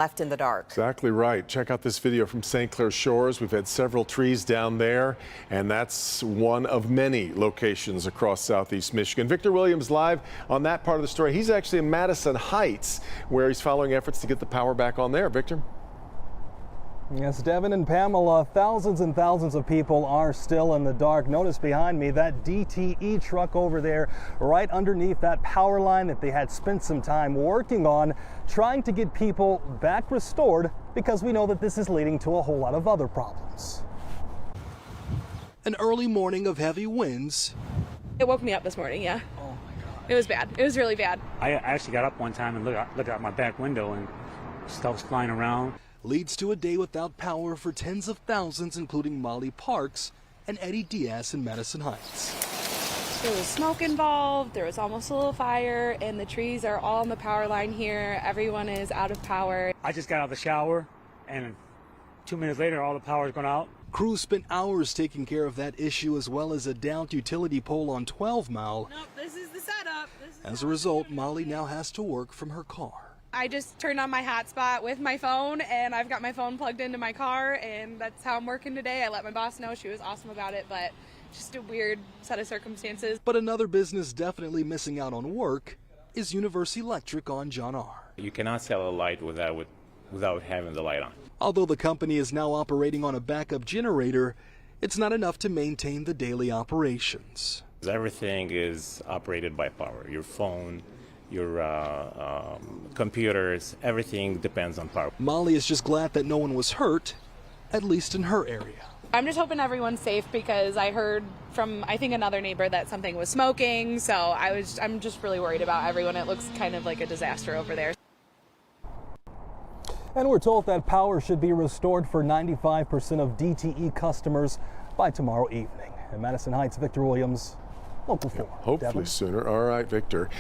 left in the dark. Exactly right. Check out this video from St. Clair Shores. We've had several trees down there, and that's one of many locations across southeast Michigan. Victor Williams live on that part of the story. He's actually in Madison Heights, where he's following efforts to get the power back on there. Victor? Yes, Devin and Pamela, thousands and thousands of people are still in the dark. Notice behind me that DTE truck over there right underneath that power line that they had spent some time working on, trying to get people back restored, because we know that this is leading to a whole lot of other problems. An early morning of heavy winds. It woke me up this morning, yeah. Oh my God. It was bad. It was really bad. I actually got up one time and looked out my back window and stuff was flying around. Leads to a day without power for tens of thousands, including Molly Parks and Eddie Diaz in Madison Heights. There was smoke involved, there was almost a little fire, and the trees are all on the power line here. Everyone is out of power. I just got out of the shower and 2 minutes later all the power's gone out. Crews spent hours taking care of that issue, as well as a downed utility pole on 12 Mile. Nope, this is the setup. As a result, Molly now has to work from her car. I just turned on my hotspot with my phone, and I've got my phone plugged into my car, and that's how I'm working today. I let my boss know. She was awesome about it, but just a weird set of circumstances. But another business definitely missing out on work is Universal Electric on John R. You cannot sell a light without having the light on. Although the company is now operating on a backup generator, it's not enough to maintain the daily operations. Everything is operated by power. Your phone, your computers, everything depends on power. Molly is just glad that no one was hurt, at least in her area. I'm just hoping everyone's safe, because I heard from, I think, another neighbor that something was smoking, so I'm just really worried about everyone. It looks kind of like a disaster over there. And we're told that power should be restored for 95% of DTE customers by tomorrow evening. In Madison Heights, Victor Williams, Local 4. Hopefully Devin. sooner. All right, Victor.